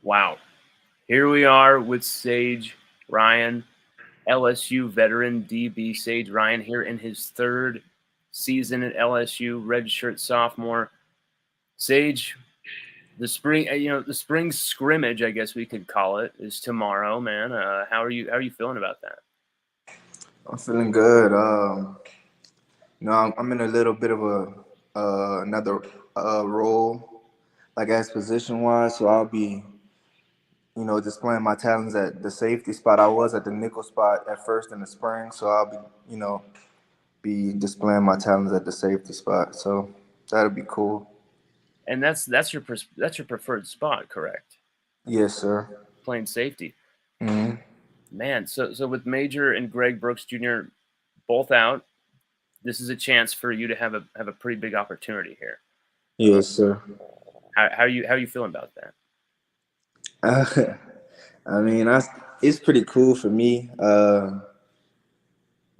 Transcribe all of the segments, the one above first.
Wow. Here we are with Sage Ryan, LSU veteran DB Sage Ryan here in his third season at LSU, redshirt sophomore. Sage, the spring, the spring scrimmage, I guess we could call it, is tomorrow, man. How are you? How are you feeling about that? I'm feeling good. I'm in a little bit of a another role, like as position wise. So I'll be, displaying my talents at the safety spot. I was at the nickel spot at first in the spring, so I'll be, be displaying my talents at the safety spot. So that'll be cool. And that's your preferred spot, correct? Yes, sir. Playing safety, Hmm. man. So with Major and Greg Brooks Jr. both out, this is a chance for you to have a pretty big opportunity here. Yes, sir. How you feeling about that? Uh, I mean, it's pretty cool for me.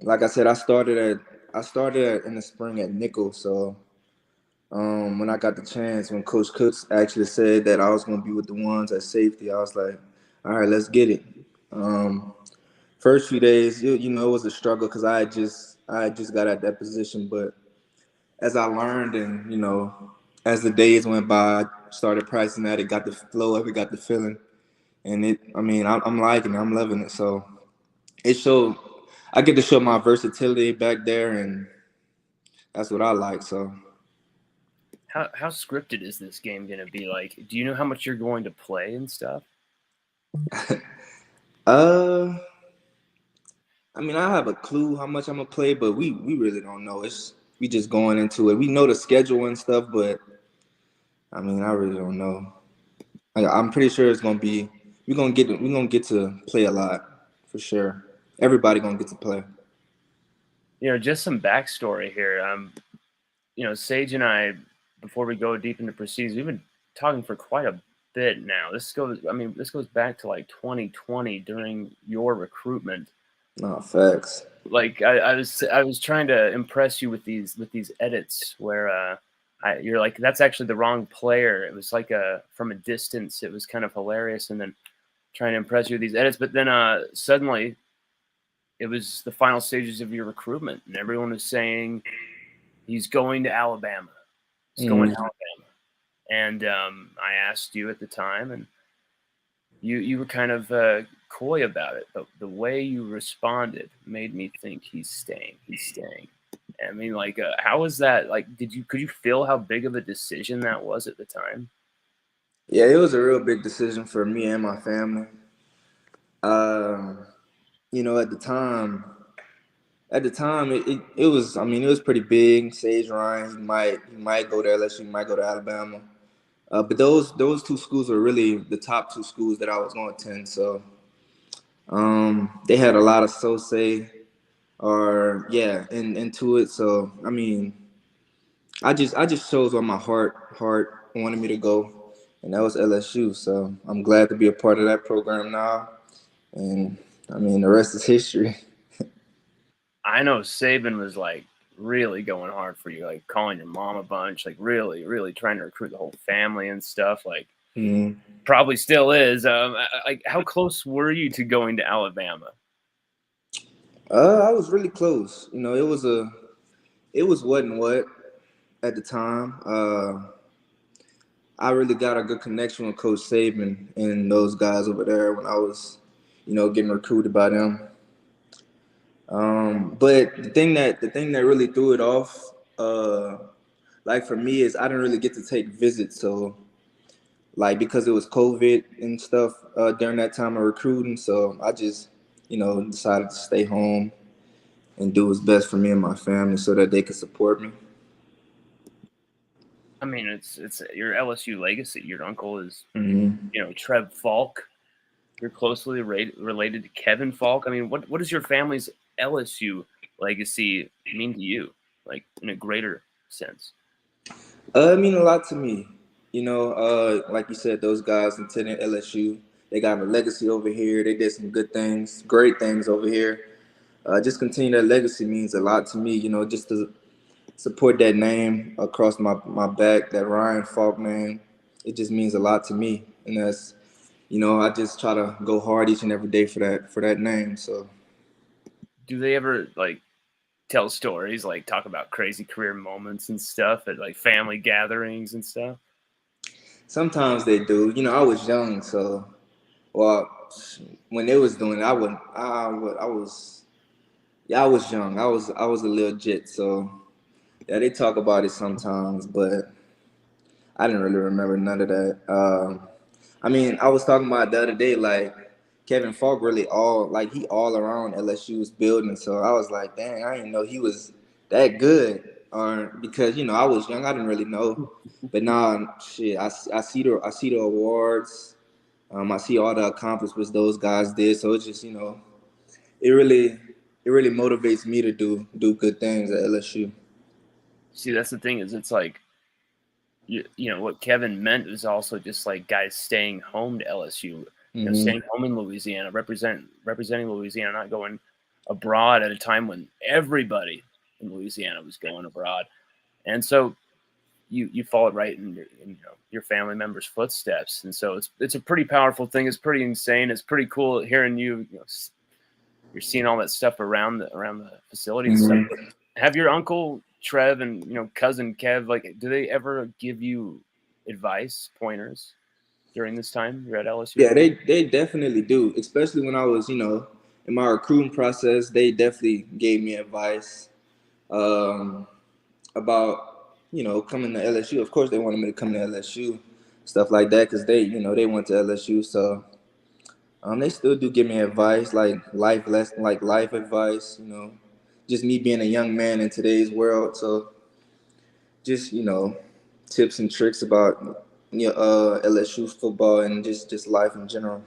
Like I said, I started in the spring at nickel. So when I got the chance, when Coach Cooks actually said that I was going to be with the ones at safety, I was like, all right, let's get it. Um, First few days, it was a struggle because I had just got at that position. But as I learned and as the days went by, I started practicing at it, got the flow of it, got the feeling, and I'm liking it, I'm loving it. So it showed. I get to show my versatility back there, and that's what I like. So. How scripted is this game going to be? Like, do you know how much you're going to play and stuff? uh, I have a clue how much I'm gonna play, but we really don't know. We just going into it. We know the schedule and stuff, but I really don't know. I'm pretty sure it's gonna be we're gonna get to play a lot for sure. Everybody gonna get to play. Just some backstory here. Sage and I, before we go deep into proceedings, we've been talking for quite a bit now. This goes back to like 2020 during your recruitment. No facts. Like I was trying to impress you with these edits where you're like, that's actually the wrong player. It was like from a distance. It was kind of hilarious, and then trying to impress you with these edits. But then suddenly it was the final stages of your recruitment, and everyone was saying he's going to Alabama. He's going to Mm. Alabama. And I asked you at the time, and you were kind of coy about it, but the way you responded made me think he's staying. He's staying. Like, how was that? Like, could you feel how big of a decision that was at the time? Yeah, it was a real big decision for me and my family. Um, at the time, it was. It was pretty big. Sage Ryan, he might go to LSU, he might go to Alabama. But those two schools were really the top two schools that I was going to attend. So they had a lot of so say or yeah into it. So I just chose where my heart wanted me to go, and that was LSU. So I'm glad to be a part of that program now, and the rest is history. I know Saban was like really going hard for you, like calling your mom a bunch, like really, really trying to recruit the whole family and stuff. Like, Mhm. probably still is. Like, how close were you to going to Alabama? I was really close. It was what and what at the time. I really got a good connection with Coach Saban and those guys over there when I was, getting recruited by them. But the thing that really threw it off, like for me, is I didn't really get to take visits. So like because it was COVID and stuff during that time of recruiting, so I just, decided to stay home and do what's best for me and my family so that they could support me. It's your LSU legacy. Your uncle is, Hmm. Trev Falk. You're closely related to Kevin Falk. What does your family's LSU legacy mean to you, like in a greater sense? It mean a lot to me. Like you said, those guys attended LSU. They got a legacy over here. They did some good things, great things over here. Just continue that legacy means a lot to me. Just to support that name across my back, that Ryan Falk name, it just means a lot to me. And I just try to go hard each and every day for that name. So Do they ever like tell stories, like talk about crazy career moments and stuff at like family gatherings and stuff? sometimes they do. I was young, so well, when they was doing it, I was yeah, I was young. I was a little jit, so yeah, they talk about it sometimes, but I didn't really remember none of that. I mean, I was talking about the other day, like Kevin Falk really he all around LSU's building. So I was like, dang, I didn't know he was that good. Or because I was young, I didn't really know. But now, shit, I see the awards. I see all the accomplishments those guys did. So it's just it really it really motivates me to do good things at LSU. See, that's the thing is it's like what Kevin meant was also just like guys staying home to LSU, Hmm. staying home in Louisiana, representing Louisiana, not going abroad at a time when everybody in Louisiana was going abroad. And so you followed right in your family members' footsteps, and so it's a pretty powerful thing. It's pretty insane. It's pretty cool hearing you're seeing all that stuff around the facility and stuff. Hmm. But have your uncle Trev and cousin Kev, like, do they ever give you advice, pointers during this time you're at LSU? Yeah, they definitely do. Especially when I was, in my recruiting process, they definitely gave me advice um, about, coming to LSU. Of course, they wanted me to come to LSU, stuff like that, because they went to LSU. So they still do give me advice, like life lesson, like life advice. Just me being a young man in today's world. So just tips and tricks about LSU football and just life in general.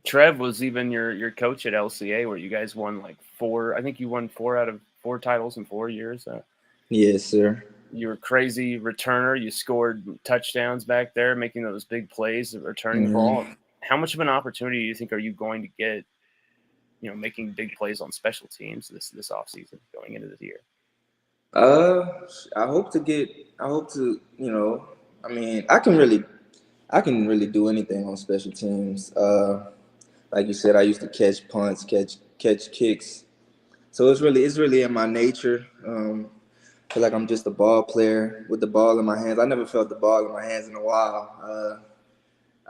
Trev was even your coach at LCA, where you guys won like four. I think you won four out of four titles in 4 years. Yes, sir. You were a crazy returner. You scored touchdowns back there, making those big plays, returning the ball. Hmm. How much of an opportunity do you think are you going to get? Making big plays on special teams this offseason going into this year. Uh, I hope to get. I hope to. I mean, I can really do anything on special teams. Like you said, I used to catch punts, catch kicks. So it's really in my nature. I feel like I'm just a ball player with the ball in my hands. I never felt the ball in my hands in a while.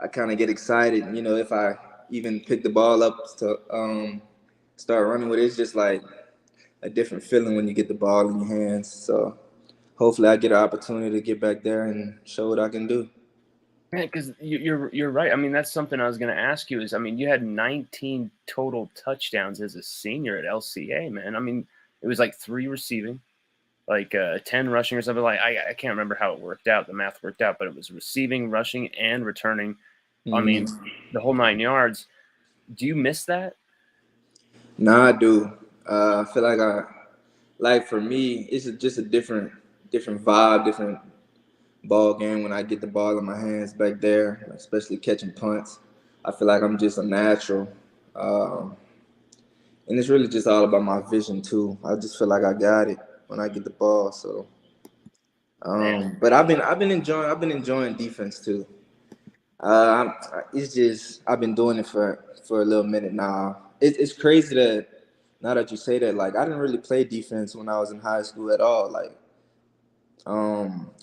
I kind of get excited, if I even pick the ball up to start running with it. It's just like a different feeling when you get the ball in your hands. So hopefully I get an opportunity to get back there and show what I can do. Yeah, because you're right. I mean, that's something I was going to ask you. Is I mean, you had 19 total touchdowns as a senior at LCA, man. I mean, it was like three receiving, like 10 rushing or something. Like I can't remember how it worked out. The math worked out, but it was receiving, rushing, and returning. I mean, Mm. the whole 9 yards. Do you miss that? Nah, I do. I feel like for me, it's just a different vibe, different ball game when I get the ball in my hands back there, especially catching punts. I feel like I'm just a natural. Um, and it's really just all about my vision too. I just feel like I got it when I get the ball. So, Man, but I've been enjoying defense too. It's just I've been doing it for a little minute now. It's crazy that now that you say that, like I didn't really play defense when I was in high school at all. Like,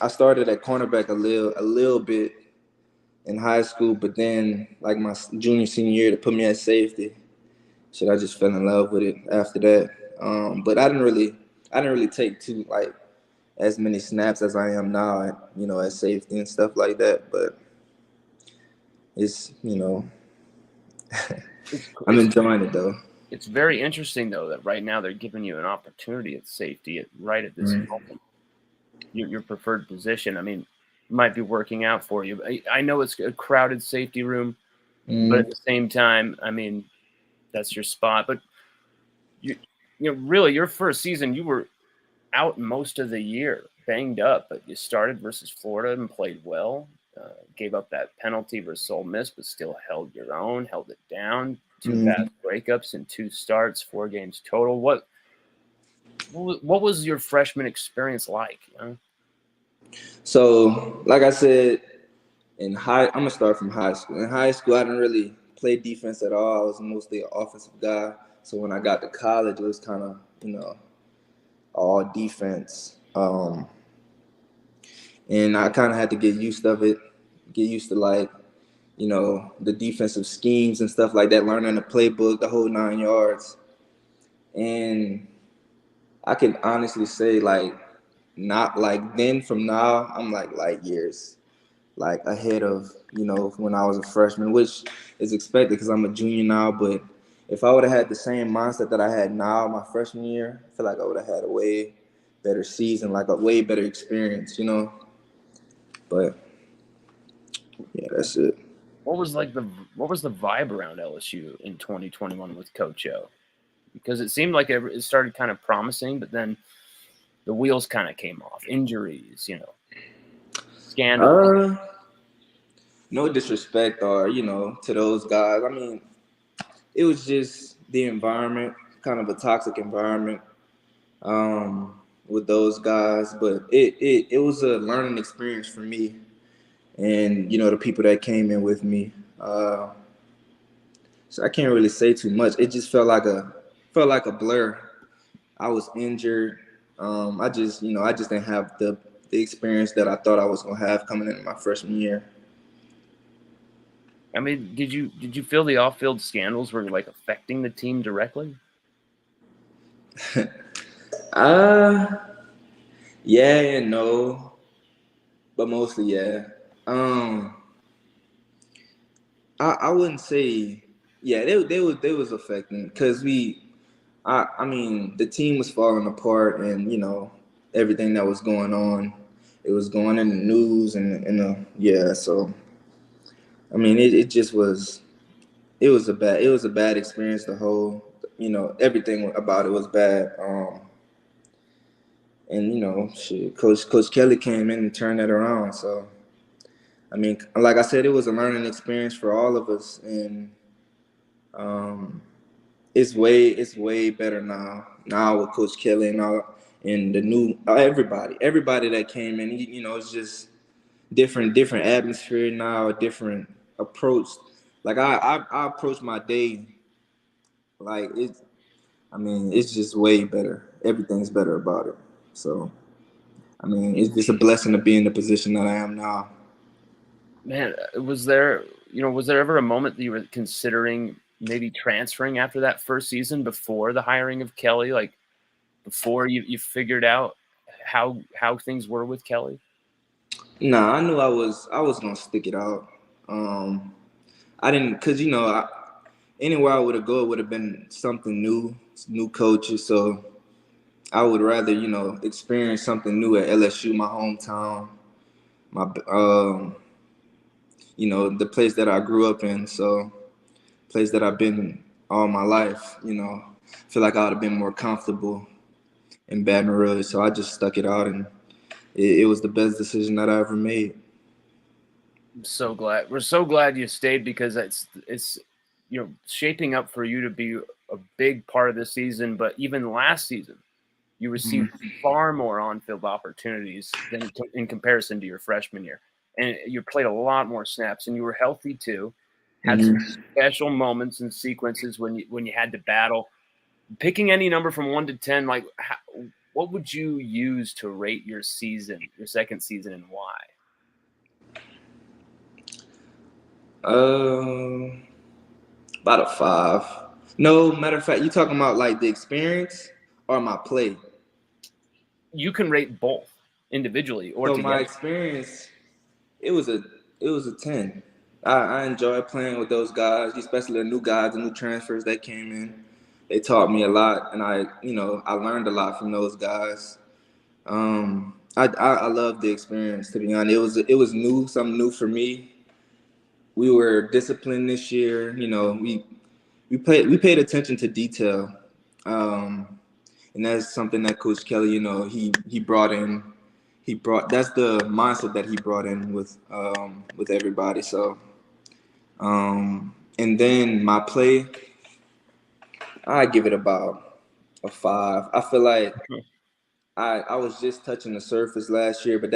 I started at cornerback a little bit in high school, but then like my junior senior year, to put me at safety. Shit, I just fell in love with it after that. But I didn't really take too like as many snaps as I am now at at safety and stuff like that. But it's it's I'm it's enjoying it though. it's very interesting though that right now they're giving you an opportunity at safety right at this Mm-hmm. moment. Your preferred position. I mean, might be working out for you. I know it's a crowded safety room, but at Mm-hmm. the same time, I mean, that's your spot. But you, really, your first season, you were out most of the year, banged up, but you started versus Florida and played well. Gave up that penalty versus Ole Miss, but still held your own, held it down. Two Mm-hmm. fast breakups in two starts, 4 games total. What was your freshman experience like? So, like I said, I'm gonna start from high school. In high school, I didn't really play defense at all. I was mostly an offensive guy. So when I got to college, it was kind of all defense. And I kind of had to get used of it, get used to like the defensive schemes and stuff like that, learning the playbook, the whole 9 yards. And I can honestly say like not like then from now, I'm like light years like ahead of when I was a freshman, which is expected because I'm a junior now. But if I would have had the same mindset that I had now my freshman year, I feel like I would have had a way better season, like a way better experience. But yeah, that's it. What was the vibe around LSU in 2021 with Coach O? Because it seemed like it started kind of promising, but then the wheels kind of came off. Injuries, scandals. No disrespect or to those guys. I mean, it was just the environment, kind of a toxic environment with those guys. But it was a learning experience for me, and the people that came in with me. So I can't really say too much. It just felt like a blur. I was injured. I just didn't have the experience that I thought I was gonna have coming into my freshman year. I mean, did you feel the off-field scandals were like affecting the team directly? uh yeah and no, but mostly yeah. Um I wouldn't say yeah, they was affecting because I mean the team was falling apart and everything that was going on, it was going in the news and yeah, so I mean it just was it was a bad experience. The whole everything about it was bad. And shit, Coach Kelly came in and turned that around. So I mean, like I said, it was a learning experience for all of us, and um, it's way better now. Now with Coach Kelly and all, and the new everybody that came in, it's just different atmosphere now, a different approach. Like I approach my day like it's. I mean, it's just way better. Everything's better about it. So I mean, it's just a blessing to be in the position that I am now. Man, was there ever a moment that you were considering maybe transferring after that first season before the hiring of Kelly? Like before you figured out how things were with Kelly? Nah, I knew I was gonna stick it out. Um, I didn't, cause anywhere I would have go, it would have been something new coaches. So I would rather experience something new at LSU, my hometown, my the place that I grew up in. So place that I've been all my life. Feel like I would have been more comfortable in Baton Rouge. So I just stuck it out, and it was the best decision that I ever made. I'm so glad. We're so glad you stayed because it's shaping up for you to be a big part of this season. But even last season, you received far more on-field opportunities than in comparison to your freshman year, and you played a lot more snaps, and you were healthy too. Had some Mm-hmm. special moments and sequences when you had to battle. Picking any number from 1 to 10, like what would you use to rate your season, your second season, and why? Um, about a 5. No, matter of fact, you talking about like the experience or my play? You can rate both individually or So my together. experience, it was a it was a 10. I enjoyed playing with those guys, especially the new guys, the new transfers that came in. They taught me a lot, and I learned a lot from those guys. I love the experience. To be honest, it was new, something new for me. We were disciplined this year. We paid attention to detail, and that's something that Coach Kelly, he brought in. That's the mindset that he brought in with everybody. So, and then my play, I give it about a 5. I feel like I was just touching the surface last year, but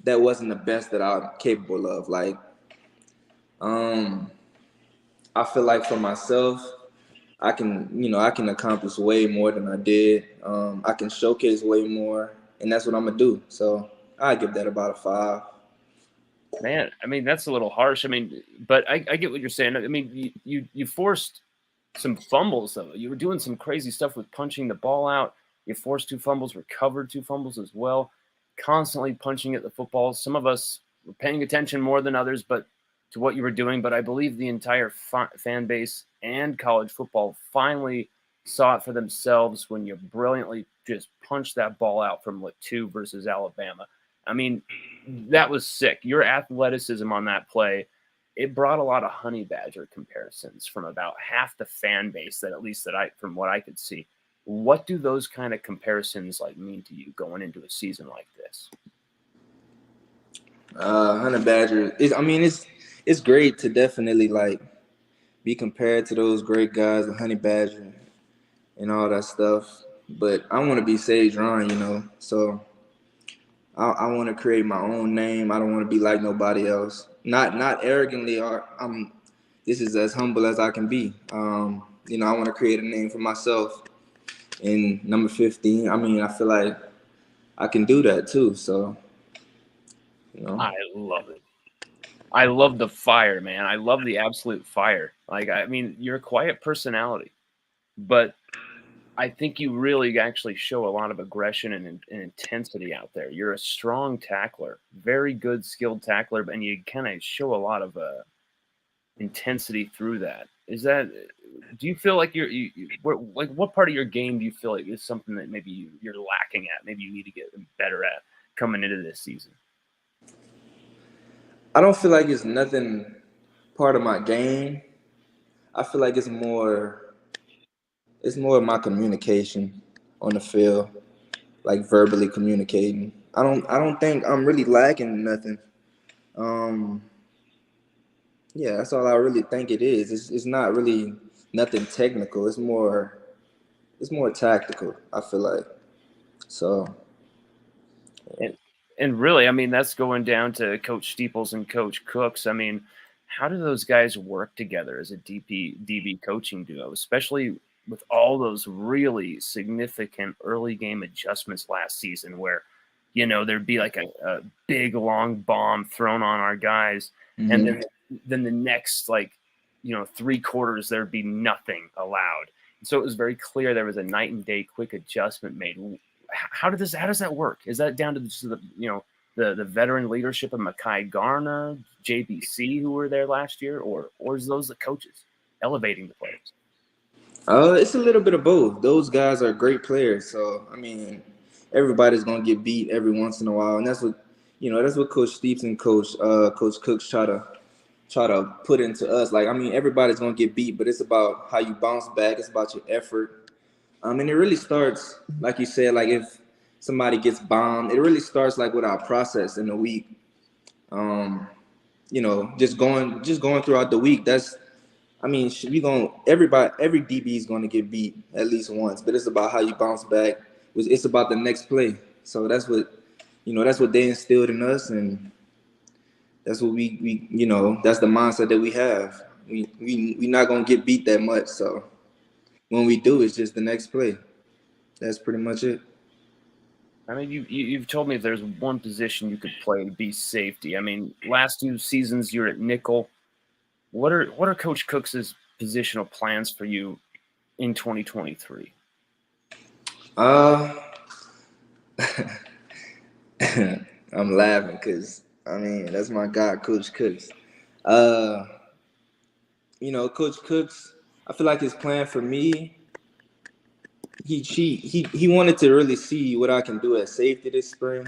that wasn't the best that I'm capable of. Like, um, I feel like for myself, I can accomplish way more than I did. I can showcase way more, and that's what I'm gonna do. So I give that about a 5. Man, I mean, that's a little harsh. I mean, but I get what you're saying. I mean, you forced some fumbles though. You were doing some crazy stuff with punching the ball out. You forced 2 fumbles, recovered 2 fumbles as well. Constantly punching at the football. Some of us were paying attention more than others, but to what you were doing. But I believe the entire fan base and college football finally saw it for themselves when you brilliantly just punched that ball out from what 2 versus Alabama. I mean, that was sick. Your athleticism on that play, it brought a lot of honey badger comparisons from about half the fan base that at least that I from what I could see. What do those kind of comparisons like mean to you going into a season like this? Hunter Badger is. I mean, it's great to definitely like be compared to those great guys, the Honey Badger and all that stuff. But I want to be Sage Ryan, So I want to create my own name. I don't want to be like nobody else. Not arrogantly, or I'm. This is as humble as I can be. I want to create a name for myself. In number 15, I mean, I feel like I can do that too. So, you know. I love it. I love the fire, man. I love the absolute fire. Like, I mean, you're a quiet personality, but I think you really actually show a lot of aggression and intensity out there. You're a strong tackler, very good, skilled tackler, and you kind of show a lot of intensity through that. Is that? Do you feel like like what part of your game do you feel like is something that maybe you're lacking at? Maybe you need to get better at coming into this season. I don't feel like it's nothing part of my game. I feel like it's more of my communication on the field, like verbally communicating. I don't think I'm really lacking nothing. Um, yeah, that's all I really think it is. It's not really nothing technical. It's more tactical, I feel like. So And and really, I mean, that's going down to Coach Steeples and Coach Cooks. I mean, how do those guys work together as a DB coaching duo, especially with all those really significant early game adjustments last season where, there'd be like a big long bomb thrown on our guys, and mhm. then the next like, 3 quarters there'd be nothing allowed. So it was very clear there was a night and day quick adjustment made. How does that work? Is that down to the veteran leadership of Mekhi Garner, JBC, who were there last year, or is those the coaches elevating the players? It's a little bit of both. Those guys are great players, so I mean, everybody's gonna get beat every once in a while, and that's what Coach Steeps and Coach Cooks try to put into us. Like, I mean, everybody's gonna get beat, but it's about how you bounce back. It's about your effort. And it really starts, like you said, like if somebody gets bombed, it really starts like with our process in the week. Um, just going throughout the week. I mean, we going every DB is going to get beat at least once, but it's about how you bounce back. It's about the next play. So that's what they instilled in us, and that's what that's the mindset that we have. We not gonna get beat that much. So when we do, it's just the next play. That's pretty much it. I mean, you've told me if there's one position you could play to be safety. I mean, last 2 seasons you're at nickel. What are Coach Cooks's positional plans for you in 2023? Uh, I'm laughing because I mean that's my guy, Coach Cooks. Uh, Coach Cooks. I feel like his plan for me. He wanted to really see what I can do at safety this spring.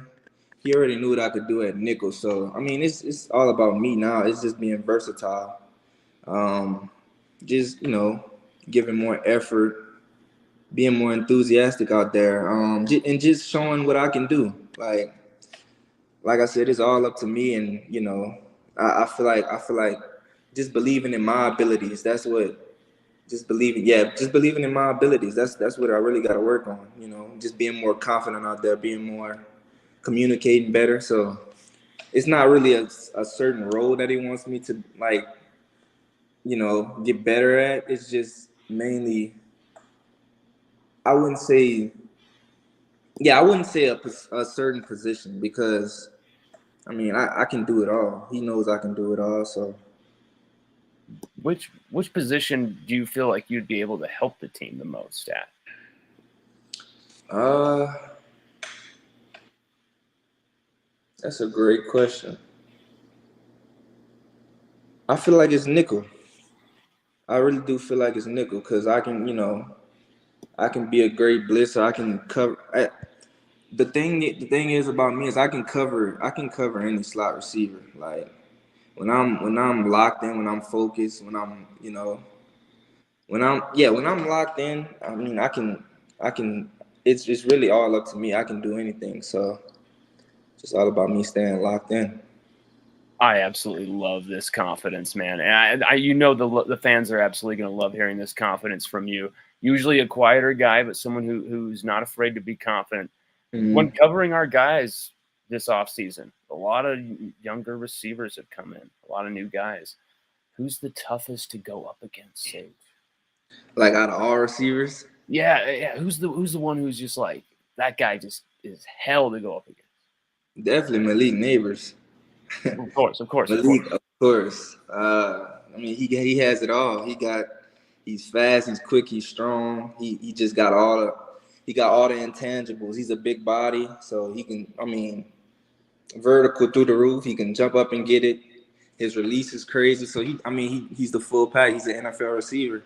He already knew what I could do at nickel. So I mean, it's all about me now. It's just being versatile. Um, just giving more effort, being more enthusiastic out there, and just showing what I can do. Like I said, it's all up to me, and I feel like just believing in my abilities. That's what. Just believing in my abilities. That's what I really got to work on. Just being more confident out there, being more communicating better. So it's not really a certain role that he wants me to like, get better at. It's just mainly, I wouldn't say, yeah, I wouldn't say a certain position because I mean I can do it all. He knows I can do it all. So Which position do you feel like you'd be able to help the team the most at? uh, that's a great question. I feel like it's nickel. I really do feel like it's nickel because I can be a great blitzer. I can cover. The thing is about me is I can cover any slot receiver. Like when I'm locked in, when I'm focused, when I'm locked in. I mean I can. It's really all up to me. I can do anything. So it's just all about me staying locked in. I absolutely love this confidence, man. And the fans are absolutely going to love hearing this confidence from you. Usually a quieter guy, but someone who's not afraid to be confident. When Mm-hmm. covering our guys this offseason, a lot of younger receivers have come in, a lot of new guys. Who's the toughest to go up against, Sage? Like out of all receivers, Yeah, yeah. Who's the one who's just like that guy just is hell to go up against? definitely Malik Neighbors. Of course, of course, of course. Malik, of course. I mean, he has it all. He's fast, he's quick, he's strong. He just got all the intangibles. He's a big body, so he can. I mean, vertical through the roof. He can jump up and get it. His release is crazy. So he's the full pack. He's an NFL receiver.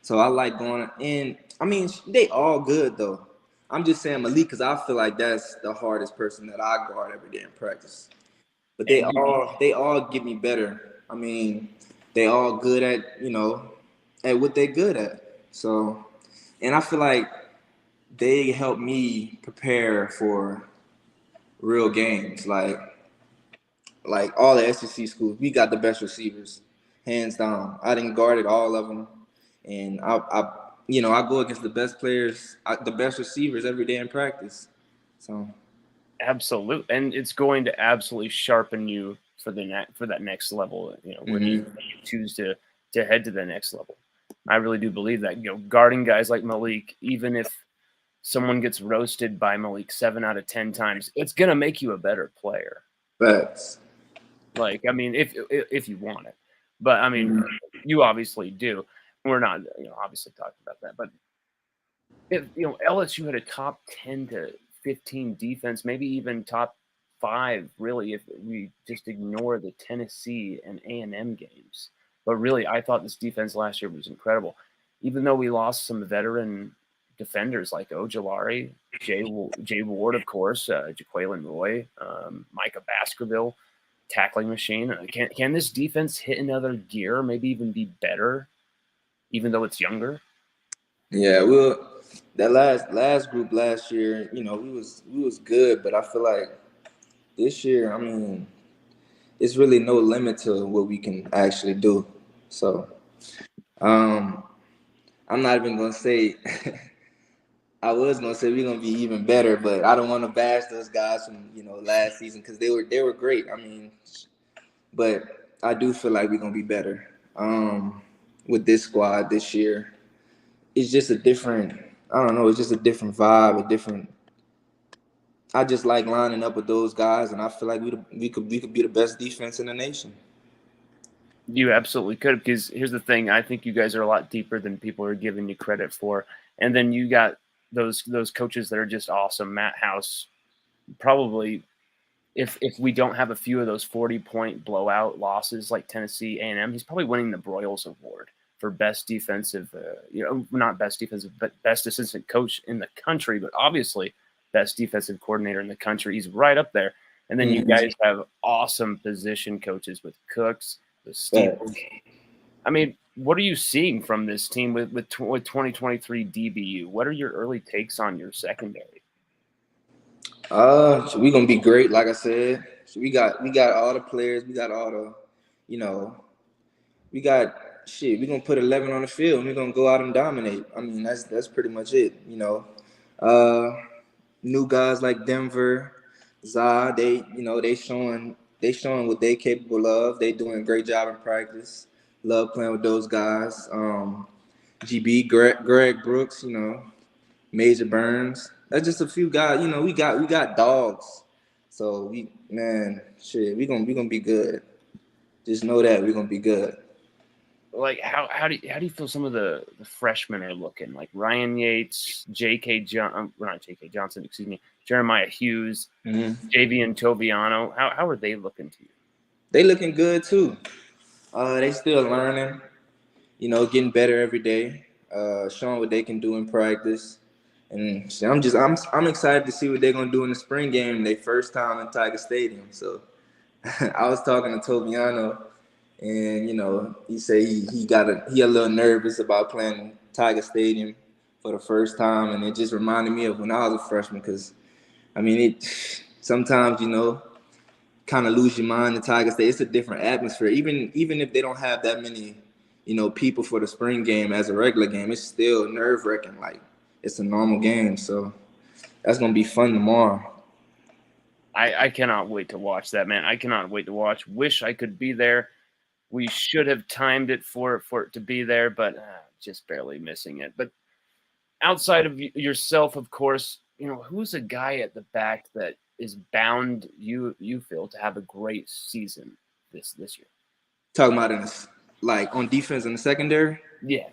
So I like going in. I mean, they all good though. I'm just saying Malik because I feel like that's the hardest person that I guard every day in practice. But they And all get me better. I mean, they all good at what they're good at. So, and I feel like they help me prepare for real games. Like all the SEC schools, we got the best receivers, hands down. I didn't guarded all of them, and I go against the best players, the best receivers every day in practice. So. absolute, and it's going to absolutely sharpen you for for that next level. When you Mm-hmm. choose to head to the next level. I really do believe that. Guarding guys like Malik, even if someone gets roasted by Malik 7 out of 10 times, it's gonna make you a better player. Facts. Like, I mean, if you want it, but I mean, Mhm. you obviously do. We're not, obviously talking about that, but if LSU had a top 10 to 15 defense, maybe even top five, really, if we just ignore the Tennessee and A&M games. But really, I thought this defense last year was incredible. Even though we lost some veteran defenders like Ojolari, Jay Ward, of course, Jaqueline Roy, Micah Baskerville, tackling machine. Can this defense hit another gear? Maybe even be better, even though it's younger. Yeah, well, that last group last year, we was good, but I feel like this year, I mean, it's really no limit to what we can actually do. So, um, I'm not even gonna say. I was gonna say we're gonna be even better, but I don't want to bash those guys from last season because they were great. I mean, but I do feel like we're gonna be better with this squad this year. It's just a different. I don't know. It's just a different vibe, a different. I just like lining up with those guys, and I feel like we could be the best defense in the nation. You absolutely could, because here's the thing: I think you guys are a lot deeper than people are giving you credit for. And then you got those coaches that are just awesome. Matt House, probably, if we don't have a few of those 40-point blowout losses like Tennessee A&M, he's probably winning the Broyles Award for best defensive, not best defensive, but best assistant coach in the country. But obviously, best defensive coordinator in the country. He's right up there. And then you Mm-hmm. guys have awesome position coaches with Cooks, with But Steeples. I mean, what are you seeing from this team with 2023 DBU? What are your early takes on your secondary? so we gonna be great, like I said. So we got all the players, we got all the, you know, we got shit. We gonna put 11 on the field, and we gonna go out and dominate. I mean, that's pretty much it. Uh, New guys like Denver, Za, they showing. they showing what they capable of. They doing a great job in practice. Love playing with those guys. GB, Greg Brooks, Major Burns. That's just a few guys. We got dogs. So we gonna be good. Just know that we're gonna be good. Like how do you feel some of the freshmen are looking? Like Ryan Yates, not J.K. Johnson, excuse me, Jeremiah Hughes, Mm-hmm. Javian Toviano. How are they looking to you? They looking good too. They still learning. Getting better every day. Showing what they can do in practice. And I'm excited to see what they're gonna do in the spring game, their first time in Tiger Stadium. So I was talking to Tobiano, and he said he a little nervous about playing Tiger Stadium for the first time, and it just reminded me of when I was a freshman. Because I mean, it sometimes kind of lose your mind in Tiger State. It's a different atmosphere, even if they don't have that many people for the spring game as a regular game. It's still nerve wracking, like it's a normal game. So that's gonna be fun tomorrow. I cannot wait to watch that, man. I cannot wait to watch. Wish I could be there. We should have timed it for it to be there, but just barely missing it. But outside of yourself, of course, who's a guy at the back that is bound you feel to have a great season this year? Talking about like on defense in the secondary. Yeah.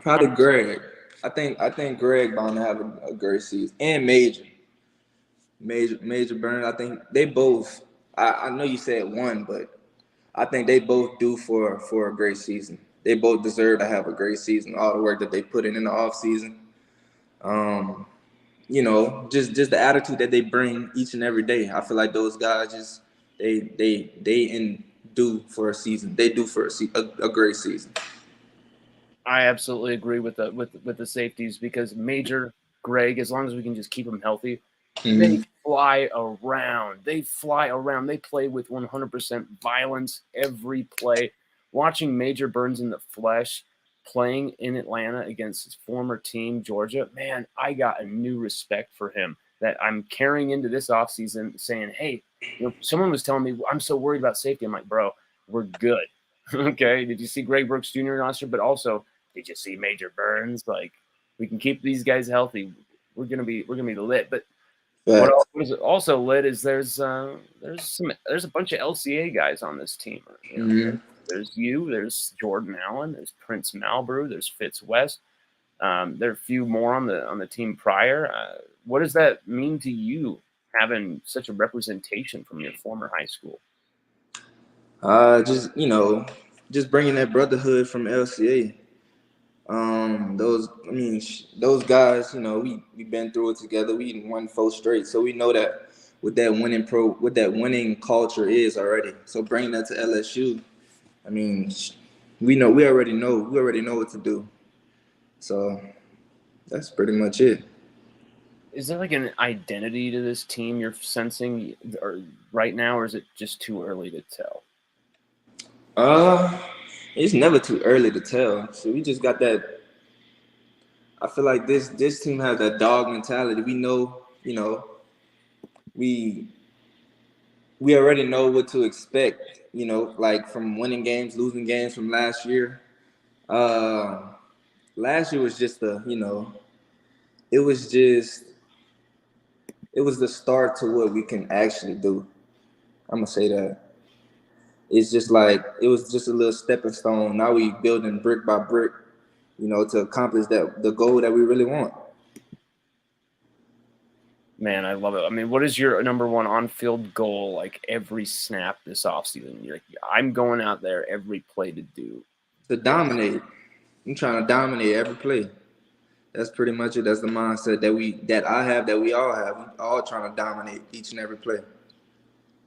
Probably Greg. I think Greg bound to have a great season, and Major Burns. I think they both. I know you said one, but I think they both do for a great season. They both deserve to have a great season. All the work that they put in the off season. Um, just the attitude that they bring each and every day. I feel like those guys just they do for a season. They do for a great season. I absolutely agree with the safeties because Major Greg, as long as we can just keep them healthy, they Mm-hmm. fly around. They fly around. They play with 100% violence every play. Watching Major Burns in the flesh playing in Atlanta against his former team, Georgia, man, I got a new respect for him that I'm carrying into this offseason saying, hey, someone was telling me, I'm so worried about safety. I'm like, bro, we're good. Okay. Did you see Greg Brooks Jr. roster? But also, did you see Major Burns? Like, we can keep these guys healthy. We're gonna be lit. But Facts. what is also lit is there's a bunch of LCA guys on this team. Mm-hmm. There's Jordan Allen, there's Prince Malbrew, there's Fitz West. There are a few more on the team prior. What does that mean to you having such a representation from your former high school? Just bringing that brotherhood from LCA. Those guys, we been through it together. We won 4 straight, so we know that what that winning culture is already. So bringing that to LSU, I mean, we already know what to do. So that's pretty much it. Is there like an identity to this team you're sensing right now, or is it just too early to tell? Uh, it's never too early to tell. So we just got that. I feel like this team has that dog mentality. We know, we we already know what to expect. Like from winning games, losing games from last year. Uh, Last year was just it was just it was the start to what we can actually do. I'm gonna say that. It's just like it was just a little stepping stone. Now we building brick by brick, to accomplish the goal that we really want. Man, I love it. I mean, what is your number one on-field goal like every snap this offseason? You're like, I'm going out there every play to do. To dominate. I'm trying to dominate every play. That's pretty much it. That's the mindset that I have, that we all have. We all trying to dominate each and every play.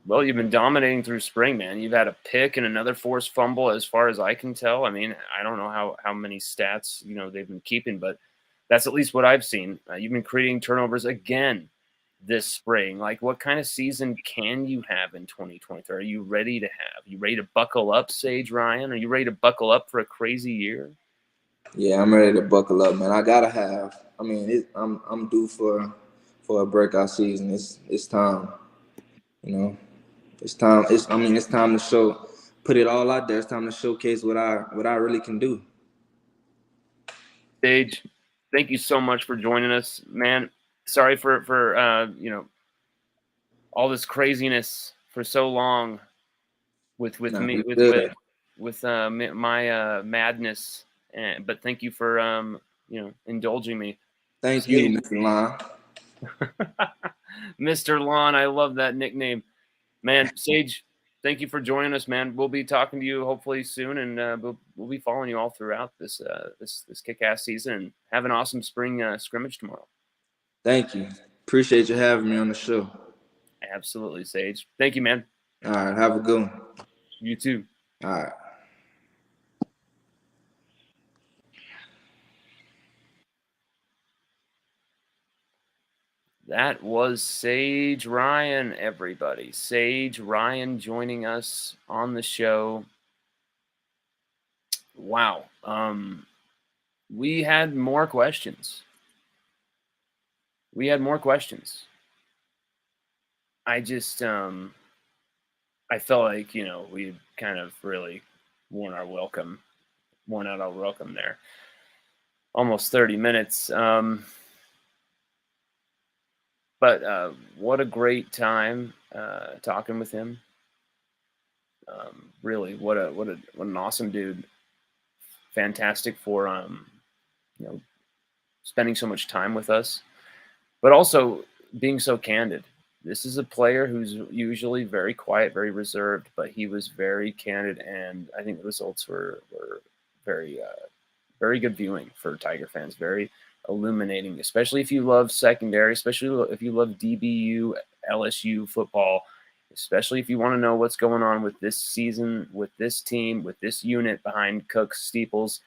Well, you've been dominating through spring, man. You've had a pick and another forced fumble, as far as I can tell. I mean, I don't know how many stats they've been keeping, but that's at least what I've seen. You've been creating turnovers again this spring. Like, what kind of season can you have in 2023? Are you ready to have? You ready to buckle up, Sage Ryan? Are you ready to buckle up for a crazy year? Yeah, I'm ready to buckle up, man. I gotta have. I mean, I'm due for a breakout season. It's time. You know, it's time. It's time to show, put it all out there. It's time to showcase what I really can do. Sage, thank you so much for joining us, man. Sorry for all this craziness for so long with Nah, me you good. with my madness. But thank you for indulging me, Thank you, Sage. Mr. Lon. Mr. Lon, I love that nickname, man. Sage, thank you for joining us, man. We'll be talking to you hopefully soon, and we'll be following you all throughout this kick-ass season. And have an awesome spring scrimmage tomorrow. Thank you. Appreciate you having me on the show. Absolutely, Sage. Thank you, man. All right, have a good one. You too. All right. That was Sage Ryan, everybody. Sage Ryan joining us on the show. Wow. We had more questions. We had more questions. I just I felt like, we kind of really worn out our welcome there. Almost 30 minutes. But what a great time talking with him. Really, what an awesome dude. Fantastic for spending so much time with us, but also being so candid. This is a player who's usually very quiet, very reserved, but he was very candid, and I think the results were very very good viewing for Tiger fans. Very illuminating, especially if you love secondary, especially if you love DBU, LSU football, especially if you want to know what's going on with this season, with this team, with this unit behind Cook's Steeples.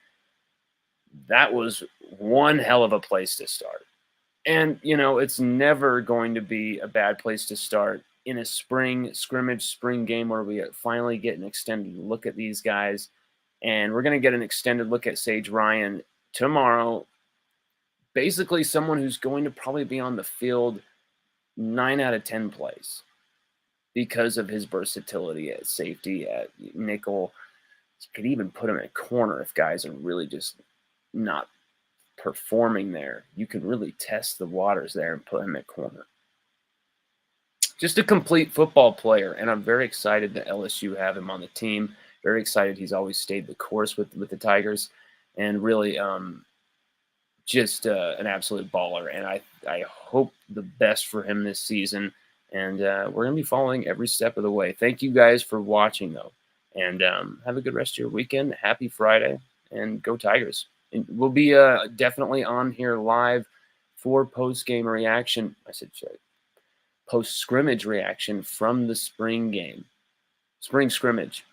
That was one hell of a place to start. And, it's never going to be a bad place to start in a spring scrimmage, spring game where we finally get an extended look at these guys. And we're going to get an extended look at Sage Ryan tomorrow. Basically, someone who's going to probably be on the field 9 out of 10 plays because of his versatility at safety, at nickel. You could even put him at corner if guys are really just not performing there. You can really test the waters there and put him at corner. Just a complete football player, and I'm very excited that LSU have him on the team. Very excited he's always stayed the course with the Tigers, and really just an absolute baller. And I hope the best for him this season, and we're going to be following every step of the way. Thank you guys for watching, though, and have a good rest of your weekend. Happy Friday, and go Tigers. And we'll be definitely on here live for post-game reaction. I said post-scrimmage reaction from the spring game. Spring scrimmage.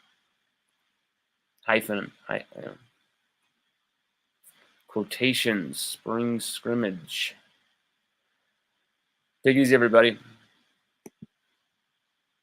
Quotations. Spring scrimmage. Take it easy, everybody.